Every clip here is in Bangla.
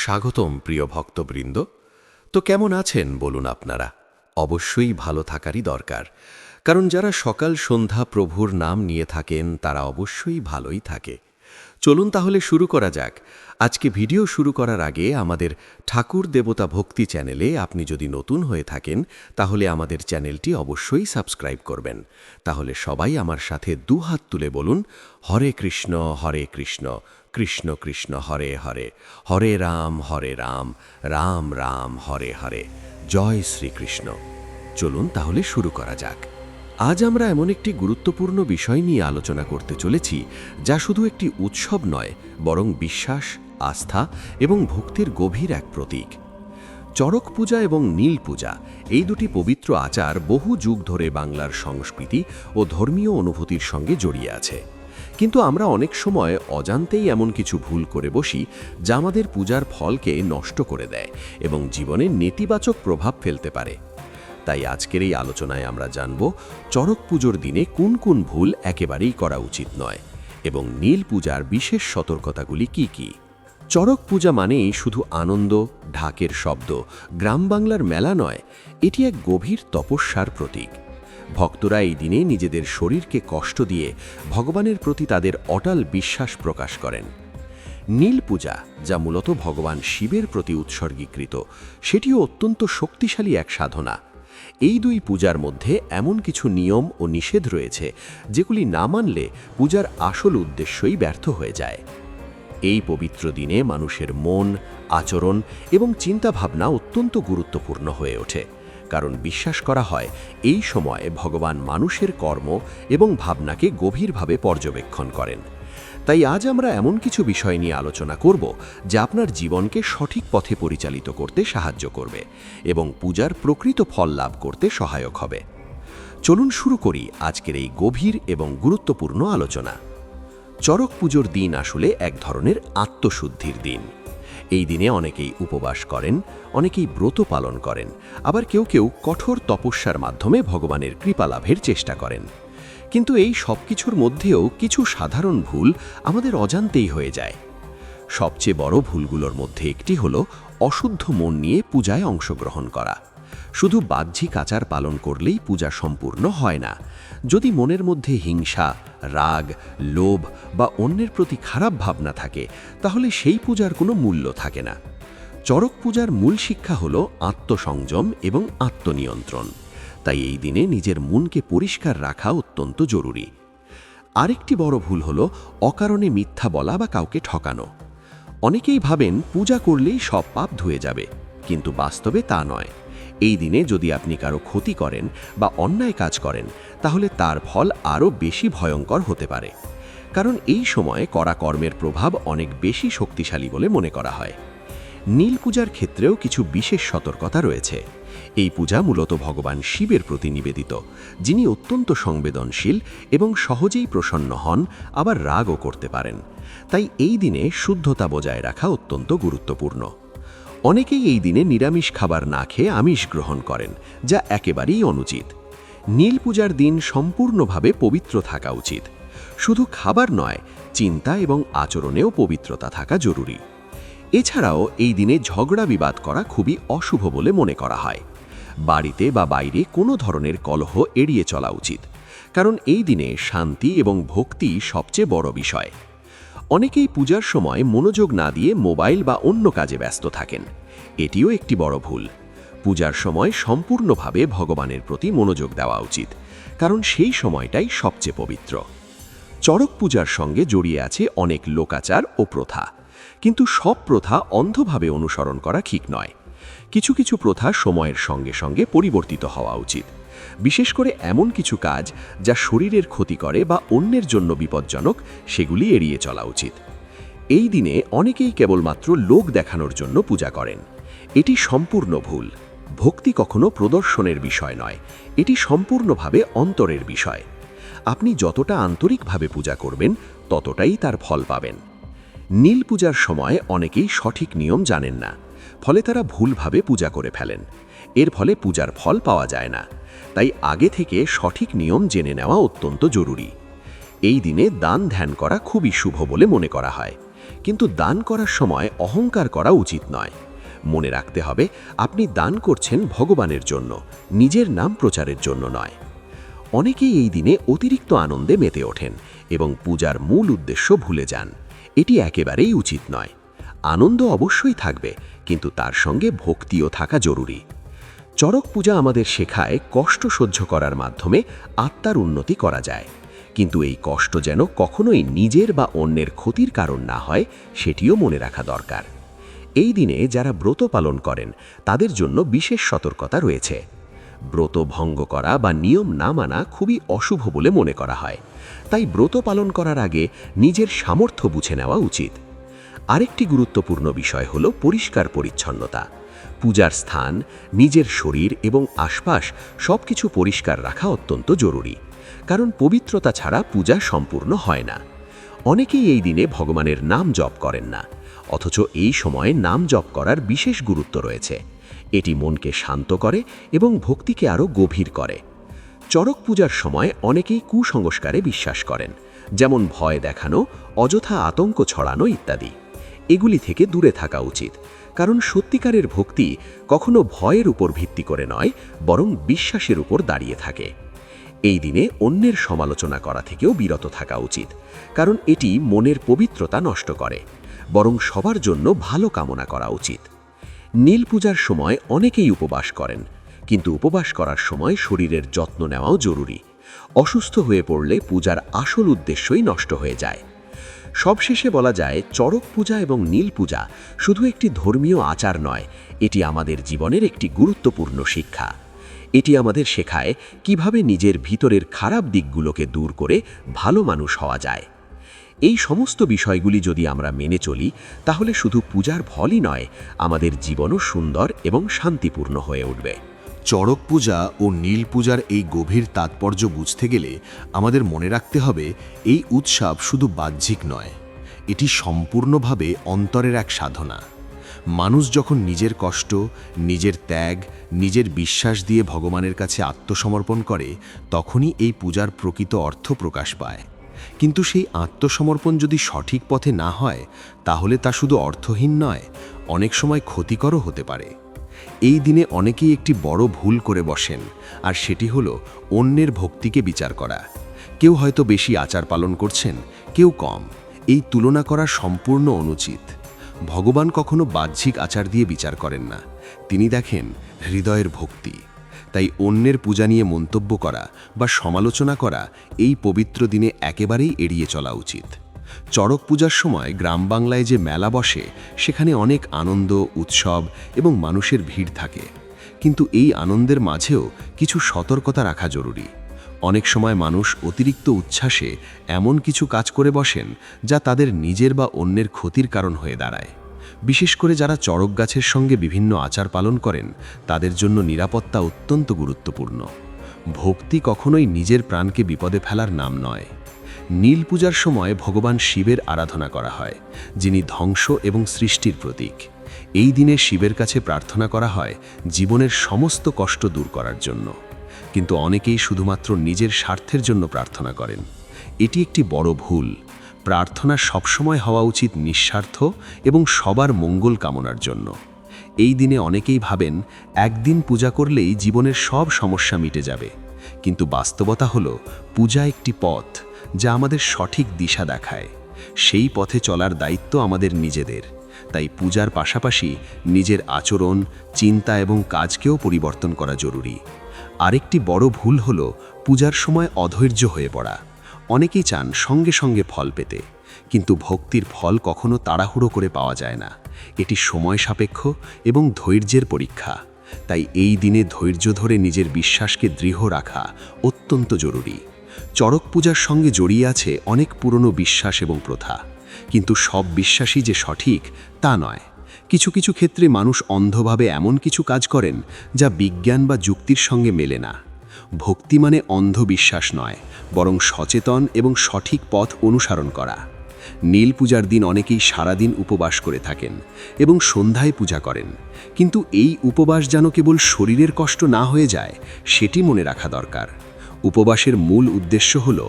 স্বাগতম প্রিয় ভক্তবৃন্দ। তো কেমন আছেন বলুন আপনারা? অবশ্যই ভালো থাকারই দরকার, কারণ যারা সকাল সন্ধ্যা প্রভুর নাম নিয়ে থাকেন তারা অবশ্যই ভালোই থাকে। চলুন তাহলে শুরু করা যাক। আজকে ভিডিও শুরু করার আগে আমাদের ঠাকুর দেবতা ভক্তি চ্যানেলে আপনি যদি নতুন হয়ে থাকেন তাহলে আমাদের চ্যানেলটি অবশ্যই সাবস্ক্রাইব করবেন। তাহলে সবাই আমার সাথে দুহাত তুলে বলুন, হরে কৃষ্ণ কৃষ্ণ কৃষ্ণ হরে হরে, হরে রাম রাম রাম হরে হরে। জয় শ্রীকৃষ্ণ। চলুন তাহলে শুরু করা যাক। আজ আমরা এমন একটি গুরুত্বপূর্ণ বিষয় নিয়ে আলোচনা করতে চলেছি যা শুধু একটি উৎসব নয়, বরং বিশ্বাস, আস্থা এবং ভক্তির গভীর এক প্রতীক। চড়ক পূজা এবং নীল পূজা, এই দুটি পবিত্র আচার বহু যুগ ধরে বাংলার সংস্কৃতি ও ধর্মীয় অনুভূতির সঙ্গে জড়িয়ে আছে। কিন্তু আমরা অনেক সময় অজান্তেই এমন কিছু ভুল করে বসি যা আমাদের পূজার ফলকে নষ্ট করে দেয় এবং জীবনে নেতিবাচক প্রভাব ফেলতে পারে। তাই আজকের এই আলোচনায় আমরা জানব চড়ক পুজোর দিনে কোন কোন ভুল একেবারেই করা উচিত নয় এবং নীল পূজার বিশেষ সতর্কতাগুলি কি কি। চড়ক পূজা মানেই শুধু আনন্দ, ঢাকের শব্দ, গ্রাম বাংলার মেলা নয়, এটি এক গভীর তপস্যার প্রতীক। ভক্তরা এই দিনে নিজেদের শরীরকে কষ্ট দিয়ে ভগবানের প্রতি তাদের অটল বিশ্বাস প্রকাশ করেন। নীল পূজা, যা মূলত ভগবান শিবের প্রতি উৎসর্গীকৃত, সেটিও অত্যন্ত শক্তিশালী এক সাধনা। এই দুই পূজার মধ্যে এমন কিছু নিয়ম ও নিষেধ রয়েছে যেগুলি না মানলে পূজার আসল উদ্দেশ্যই ব্যর্থ হয়ে যায়। এই পবিত্র দিনে মানুষের মন, আচরণ এবং চিন্তাভাবনা অত্যন্ত গুরুত্বপূর্ণ হয়ে ওঠে, কারণ বিশ্বাস করা হয় এই সময়ে ভগবান মানুষের কর্ম এবং ভাবনাকে গভীরভাবে পর্যবেক্ষণ করেন। তাই আজ আমরা এমন কিছু বিষয় নিয়ে আলোচনা করব যা আপনার জীবনকে সঠিক পথে পরিচালিত করতে সাহায্য করবে এবং পূজার প্রকৃত ফল লাভ করতে সহায়ক হবে। চলুন শুরু করি আজকের এই গভীর এবং গুরুত্বপূর্ণ আলোচনা। চড়ক পুজোর দিন আসলে এক ধরনের আত্মশুদ্ধির দিন। এই দিনে অনেকেই উপবাস করেন, অনেকেই ব্রত পালন করেন, আবার কেউ কেউ কঠোর তপস্যার মাধ্যমে ভগবানের কৃপা লাভের চেষ্টা করেন। কিন্তু এই সব কিছুর মধ্যেও কিছু সাধারণ ভুল আমাদের অজান্তেই হয়ে যায়। সবচেয়ে বড় ভুলগুলোর মধ্যে একটি হলো অশুদ্ধ মন নিয়ে পূজায় অংশগ্রহণ করা। শুধু বাহ্যিক আচার পালন করলেই পূজা সম্পূর্ণ হয় না। যদি মনের মধ্যে হিংসা, রাগ, লোভ বা অন্যের প্রতি খারাপ ভাবনা থাকে, তাহলে সেই পূজার কোনো মূল্য থাকে না। চড়ক পূজার মূল শিক্ষা হলো আত্মসংযম এবং আত্মনিয়ন্ত্রণ। তাই এই দিনে নিজের মনকে পরিষ্কার রাখা অত্যন্ত জরুরি। আরেকটি বড় ভুল হলো অকারণে মিথ্যা বলা বা কাউকে ঠকানো। অনেকেই ভাবেন পূজা করলেই সব পাপ ধুয়ে যাবে, কিন্তু বাস্তবে তা নয়। এই দিনে যদি আপনি কারো ক্ষতি করেন বা অন্যায় কাজ করেন, তাহলে তার ফল আরও বেশি ভয়ঙ্কর হতে পারে, কারণ এই সময়ে করা কর্মের প্রভাব অনেক বেশি শক্তিশালী বলে মনে করা হয়। নীল পূজার ক্ষেত্রেও কিছু বিশেষ সতর্কতা রয়েছে। এই পূজা মূলত ভগবান শিবের প্রতি নিবেদিত, যিনি অত্যন্ত সংবেদনশীল এবং সহজেই প্রসন্ন হন, আবার রাগও করতে পারেন। তাই এই দিনে শুদ্ধতা বজায় রাখা অত্যন্ত গুরুত্বপূর্ণ। অনেকেই এই দিনে নিরামিষ খাবার না খেয়ে আমিষ গ্রহণ করেন, যা একেবারেই অনুচিত। নীল পূজার দিন সম্পূর্ণভাবে পবিত্র থাকা উচিত। শুধু খাবার নয়, চিন্তা এবং আচরণেও পবিত্রতা থাকা জরুরি। এছাড়াও এই দিনে ঝগড়া বিবাদ করা খুবই অশুভ বলে মনে করা হয়। বাড়িতে বা বাইরে কোনো ধরনের কলহ এড়িয়ে চলা উচিত, কারণ এই দিনে শান্তি এবং ভক্তি সবচেয়ে বড় বিষয়। অনেকেই পূজার সময় মনোযোগ না দিয়ে মোবাইল বা অন্য কাজে ব্যস্ত থাকেন। এটিও একটি বড় ভুল। পূজার সময় সম্পূর্ণভাবে ভগবানের প্রতি মনোযোগ দেওয়া উচিত, কারণ সেই সময়টাই সবচেয়ে পবিত্র। চড়ক পূজার সঙ্গে জড়িয়ে আছে অনেক লোকাচার ও প্রথা, কিন্তু সব প্রথা অন্ধভাবে অনুসরণ করা ঠিক নয়। কিছু কিছু প্রথা সময়ের সঙ্গে সঙ্গে পরিবর্তিত হওয়া উচিত। বিশেষ করে এমন কিছু কাজ যা শরীরের ক্ষতি করে বা অন্যের জন্য বিপজ্জনক, সেগুলি এড়িয়ে চলা উচিত। এই দিনে অনেকেই কেবলমাত্র লোক দেখানোর জন্য পূজা করেন। এটি সম্পূর্ণ ভুল। ভক্তি কখনো প্রদর্শনের বিষয় নয়, এটি সম্পূর্ণভাবে অন্তরের বিষয়। আপনি যতটা আন্তরিকভাবে পূজা করবেন, ততটাই তার ফল পাবেন। নীল পূজার সময় অনেকেই সঠিক নিয়ম জানেন না, ফলে তারা ভুলভাবে পূজা করে ফেলেন। এর ফলে পূজার ফল পাওয়া যায় না। তাই আগে থেকে সঠিক নিয়ম জেনে নেওয়া অত্যন্ত জরুরি। এই দিনে দান ধ্যান করা খুবই শুভ বলে মনে করা হয়। কিন্তু দান করার সময় অহংকার করা উচিত নয়। মনে রাখতে হবে, আপনি দান করছেন ভগবানের জন্য, নিজের নাম প্রচারের জন্য নয়। অনেকেই এই দিনে অতিরিক্ত আনন্দে মেতে ওঠেন এবং পূজার মূল উদ্দেশ্য ভুলে যান। এটি একেবারেই উচিত নয়। আনন্দ অবশ্যই থাকবে, কিন্তু তার সঙ্গে ভক্তিও থাকা জরুরি। চড়ক পূজা আমাদের শেখায় কষ্ট সহ্য করার মাধ্যমে আত্মার উন্নতি করা যায়, কিন্তু এই কষ্ট যেন কখনোই নিজের বা অন্যের ক্ষতির কারণ না হয়, সেটিও মনে রাখা দরকার। এই দিনে যারা ব্রত পালন করেন তাদের জন্য বিশেষ সতর্কতা রয়েছে। ব্রত ভঙ্গ করা বা নিয়ম না মানা খুবই অশুভ বলে মনে করা হয়, তাই ব্রত পালন করার আগে নিজের সামর্থ্য বুঝে নেওয়া উচিত। আরেকটি গুরুত্বপূর্ণ বিষয় হল পরিষ্কার পরিচ্ছন্নতা। পূজার স্থান, নিজের শরীর এবং আশপাশ সবকিছু পরিষ্কার রাখা অত্যন্ত জরুরি, কারণ পবিত্রতা ছাড়া পূজা সম্পূর্ণ হয় না। অনেকেই এই দিনে ভগবানের নাম জপ করেন না, অথচ এই সময়ে নাম জপ করার বিশেষ গুরুত্ব রয়েছে। এটি মনকে শান্ত করে এবং ভক্তিকে আরও গভীর করে। চড়ক পূজার সময় অনেকেই কুসংস্কারে বিশ্বাস করেন, যেমন ভয় দেখানো, অযথা আতঙ্ক ছড়ানো ইত্যাদি। এগুলি থেকে দূরে থাকা উচিত, কারণ সত্যিকারের ভক্তি কখনো ভয়ের উপর ভিত্তি করে নয়, বরং বিশ্বাসের উপর দাঁড়িয়ে থাকে। এই দিনে অন্যের সমালোচনা করা থেকেও বিরত থাকা উচিত, কারণ এটি মনের পবিত্রতা নষ্ট করে। বরং সবার জন্য ভালো কামনা করা উচিত। নীল পূজার সময় অনেকেই উপবাস করেন, কিন্তু উপবাস করার সময় শরীরের যত্ন নেওয়াও জরুরি। অসুস্থ হয়ে পড়লে পূজার আসল উদ্দেশ্যই নষ্ট হয়ে যায়। সবশেষে বলা যায়, চড়ক পূজা এবং নীল পূজা শুধু একটি ধর্মীয় আচার নয়, এটি আমাদের জীবনের একটি গুরুত্বপূর্ণ শিক্ষা। এটি আমাদের শেখায় কিভাবে নিজের ভিতরের খারাপ দিকগুলোকে দূর করে ভালো মানুষ হওয়া যায়। এই সমস্ত বিষয়গুলি যদি আমরা মেনে চলি, তাহলে শুধু পূজার ফলই নয়, আমাদের জীবনও সুন্দর এবং শান্তিপূর্ণ হয়ে উঠবে। চড়ক পূজা ও নীল পূজার এই গভীর তাৎপর্য বুঝতে গেলে আমাদের মনে রাখতে হবে, এই উৎসব শুধু বাহ্যিক নয়, এটি সম্পূর্ণভাবে অন্তরের এক সাধনা। মানুষ যখন নিজের কষ্ট, নিজের ত্যাগ, নিজের বিশ্বাস দিয়ে ভগবানের কাছে আত্মসমর্পণ করে, তখনই এই পূজার প্রকৃত অর্থ প্রকাশ পায়। কিন্তু সেই আত্মসমর্পণ যদি সঠিক পথে না হয়, তাহলে তা শুধু অর্থহীন নয়, অনেক সময় ক্ষতিকরও হতে পারে। এই দিনে অনেকেই একটি বড় ভুল করে বসেন, আর সেটি হলো অন্যের ভক্তিকে বিচার করা। কেউ হয়তো বেশি আচার পালন করছেন, কেউ কম। এই তুলনা করা সম্পূর্ণ অনুচিত। ভগবান কখনো বাহ্যিক আচার দিয়ে বিচার করেন না, তিনি দেখেন হৃদয়ের ভক্তি। তাই অন্যের পূজা নিয়ে মন্তব্য করা বা সমালোচনা করা এই পবিত্র দিনে একেবারেই এড়িয়ে চলা উচিত। চড়ক পূজার সময় গ্রাম বাংলায় যে মেলা বসে, সেখানে অনেক আনন্দ, উৎসব এবং মানুষের ভিড় থাকে। কিন্তু এই আনন্দের মাঝেও কিছু সতর্কতা রাখা জরুরি। অনেক সময় মানুষ অতিরিক্ত উচ্ছ্বাসে এমন কিছু কাজ করে বসেন, যা তাদের নিজের বা অন্যের ক্ষতির কারণ হয়ে দাঁড়ায়। বিশেষ করে যারা চড়ক গাছের সঙ্গে বিভিন্ন আচার পালন করেন, তাদের জন্য নিরাপত্তা অত্যন্ত গুরুত্বপূর্ণ। ভক্তি কখনোই নিজের প্রাণকে বিপদে ফেলার নাম নয়। নীল পূজার সময় ভগবান শিবের আরাধনা করা হয়, যিনি ধ্বংস এবং সৃষ্টির প্রতীক। এই দিনে শিবের কাছে প্রার্থনা করা হয় জীবনের সমস্ত কষ্ট দূর করার জন্য। কিন্তু অনেকেই শুধুমাত্র নিজের স্বার্থের জন্য প্রার্থনা করেন। এটি একটি বড় ভুল। প্রার্থনা সবসময় হওয়া উচিত নিঃস্বার্থ এবং সবার মঙ্গল কামনার জন্য। এই দিনে অনেকেই ভাবেন একদিন পূজা করলেই জীবনের সব সমস্যা মিটে যাবে, কিন্তু বাস্তবতা হলো পূজা একটি পথ, যা আমাদের সঠিক দিশা দেখায়। সেই পথে চলার দায়িত্ব আমাদের নিজেদের। তাই পূজার পাশাপাশি নিজের আচরণ, চিন্তা এবং কাজকেও পরিবর্তন করা জরুরি। আরেকটি বড় ভুল হলো পূজার সময় অধৈর্য হয়ে পড়া। অনেকেই চান সঙ্গে সঙ্গে ফল পেতে, কিন্তু ভক্তির ফল কখনো তাড়াহুড়ো করে পাওয়া যায় না। এটি সময় সাপেক্ষ এবং ধৈর্যের পরীক্ষা। তাই এই দিনে ধৈর্য ধরে নিজের বিশ্বাসকে দৃঢ় রাখা অত্যন্ত জরুরি। চড়ক পূজার সঙ্গে জড়িয়ে আছে অনেক পুরনো বিশ্বাস এবং প্রথা, কিন্তু সব বিশ্বাসই যে সঠিক তা নয়। কিছু কিছু ক্ষেত্রে মানুষ অন্ধভাবে এমন কিছু কাজ করেন যা বিজ্ঞান বা যুক্তির সঙ্গে মেলে না। ভক্তি মানে অন্ধবিশ্বাস নয়, বরং সচেতন এবং সঠিক পথ অনুসরণ করা। নীল পূজার দিন অনেকেই সারাদিন উপবাস করে থাকেন এবং সন্ধ্যায় পূজা করেন, কিন্তু এই উপবাস যেন কেবল শরীরের কষ্ট না হয়ে যায়, সেটি মনে রাখা দরকার। উপবাসের মূল উদ্দেশ্য হল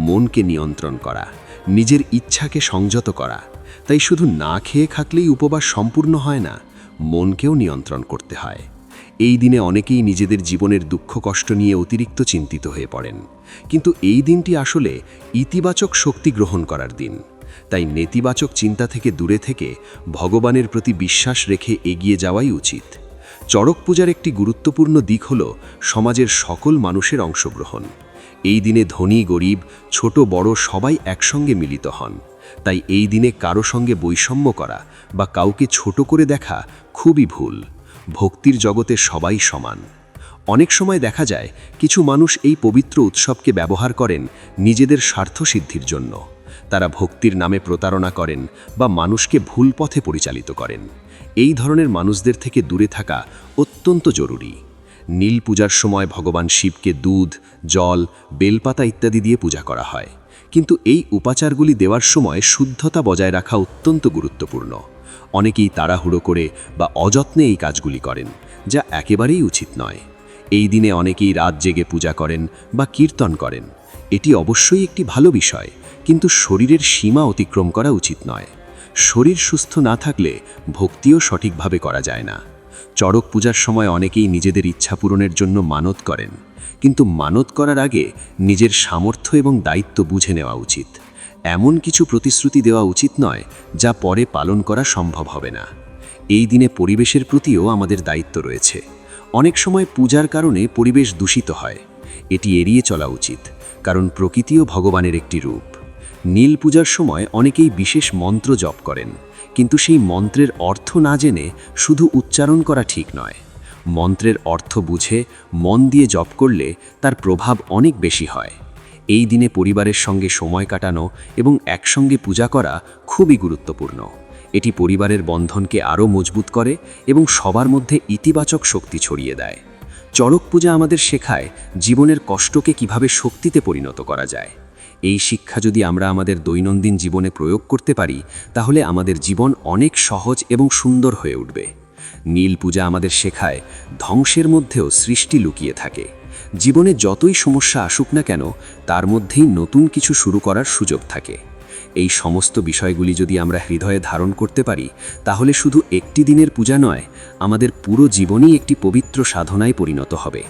মনকে নিয়ন্ত্রণ করা, নিজের ইচ্ছাকে সংযত করা। তাই শুধু না খেয়ে থাকলেই উপবাস সম্পূর্ণ হয় না, মনকেও নিয়ন্ত্রণ করতে হয়। এই দিনে অনেকেই নিজেদের জীবনের দুঃখ কষ্ট নিয়ে অতিরিক্ত চিন্তিত হয়ে পড়েন, কিন্তু এই দিনটি আসলে ইতিবাচক শক্তি গ্রহণ করার দিন। তাই নেতিবাচক চিন্তা থেকে দূরে থেকে ভগবানের প্রতি বিশ্বাস রেখে এগিয়ে যাওয়াই উচিত। চড়ক পূজার একটি গুরুত্বপূর্ণ দিক হল সমাজের সকল মানুষের অংশগ্রহণ। এই দিনে ধনী গরিব ছোট বড় সবাই একসঙ্গে মিলিত হন। তাই এই দিনে কারো সঙ্গে বৈষম্য করা বা কাউকে ছোট করে দেখা খুবই ভুল। ভক্তির জগতে সবাই সমান। অনেক সময় দেখা যায় কিছু মানুষ এই পবিত্র উৎসবকে ব্যবহার করেন নিজেদের স্বার্থসিদ্ধির জন্য। তারা ভক্তির নামে প্রতারণা করেন বা মানুষকে ভুল পথে পরিচালিত করেন। এই ধরনের মানুষদের থেকে দূরে থাকা অত্যন্ত জরুরি। নীল পূজার সময় ভগবান শিবকে দুধ, জল, বেলপাতা ইত্যাদি দিয়ে পূজা করা হয়, কিন্তু এই উপাচারগুলি দেওয়ার সময় শুদ্ধতা বজায় রাখা অত্যন্ত গুরুত্বপূর্ণ। অনেকেই তাড়াহুড়ো করে বা অযত্নে এই কাজগুলি করেন, যা একেবারেই উচিত নয়। এই দিনে অনেকেই রাত জেগে পূজা করেন বা কীর্তন করেন। এটি অবশ্যই একটি ভালো বিষয়, কিন্তু শরীরের সীমা অতিক্রম করা উচিত নয়। শরীর সুস্থ না থাকলে ভক্তিও সঠিকভাবে করা যায় না। চড়ক পূজার সময় অনেকেই নিজেদের ইচ্ছা পূরণের জন্য মানত করেন, কিন্তু মানত করার আগে নিজের সামর্থ্য এবং দায়িত্ব বুঝে নেওয়া উচিত। এমন কিছু প্রতিশ্রুতি দেওয়া উচিত নয় যা পরে পালন করা সম্ভব হবে না। এই দিনে পরিবেশের প্রতিও আমাদের দায়িত্ব রয়েছে। অনেক সময় পূজার কারণে পরিবেশ দূষিত হয়। এটি এড়িয়ে চলা উচিত, কারণ প্রকৃতিও ভগবানের একটি রূপ। নীল পূজার সময় অনেকেই বিশেষ মন্ত্র জপ করেন, কিন্তু সেই মন্ত্রের অর্থ না জেনে শুধু উচ্চারণ করা ঠিক নয়। মন্ত্রের অর্থ বুঝে মন দিয়ে জপ করলে তার প্রভাব অনেক বেশি হয়। এই দিনে পরিবারের সঙ্গে সময় কাটানো এবং একসঙ্গে পূজা করা খুবই গুরুত্বপূর্ণ। এটি পরিবারের বন্ধনকে আরও মজবুত করে এবং সবার মধ্যে ইতিবাচক শক্তি ছড়িয়ে দেয়। চড়ক পূজা আমাদের শেখায় জীবনের কষ্টকে কিভাবে শক্তিতে পরিণত করা যায়। এই শিক্ষা যদি আমরা আমাদের দৈনন্দিন জীবনে প্রয়োগ করতে পারি, তাহলে আমাদের জীবন অনেক সহজ এবং সুন্দর হয়ে উঠবে। নীল পূজা আমাদের শেখায় ধ্বংসের মধ্যেও সৃষ্টি লুকিয়ে থাকে। জীবনে যতই সমস্যা আসুক না কেন, তার মধ্যেই নতুন কিছু শুরু করার সুযোগ থাকে। এই সমস্ত বিষয়গুলি যদি আমরা হৃদয়ে ধারণ করতে পারি, তাহলে শুধু একটি দিনের পূজা নয়, আমাদের পুরো জীবনই একটি পবিত্র সাধনায় পরিণত হবে।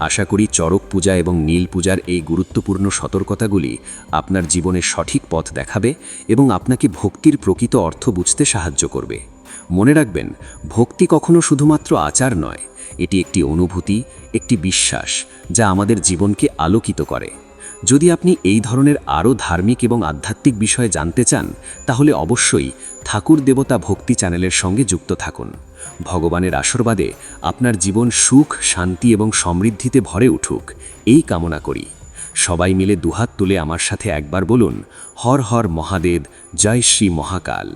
আশা করি চড়ক পূজা এবং নীল পূজার এই গুরুত্বপূর্ণ সতর্কতাগুলি আপনার জীবনের সঠিক পথ দেখাবে এবং আপনাকে ভক্তির প্রকৃত অর্থ বুঝতে সাহায্য করবে। মনে রাখবেন, ভক্তি কখনো শুধুমাত্র আচার নয়, এটি একটি অনুভূতি, একটি বিশ্বাস, যা আমাদের জীবনকে আলোকিত করে। যদি আপনি এই ধরনের আরও ধার্মিক এবং আধ্যাত্মিক বিষয়ে জানতে চান, তাহলে অবশ্যই ঠাকুর দেবতা ভক্তি চ্যানেলের সঙ্গে যুক্ত থাকুন। ভগবানের আশীর্বাদে আপনার জীবন সুখ, শান্তি এবং সমৃদ্ধিতে ভরে উঠুক, এই কামনা করি। সবাই মিলে দুহাত তুলে আমার সাথে একবার বলুন, হর হর মহাদেব, জয় শ্রী মহাকাল।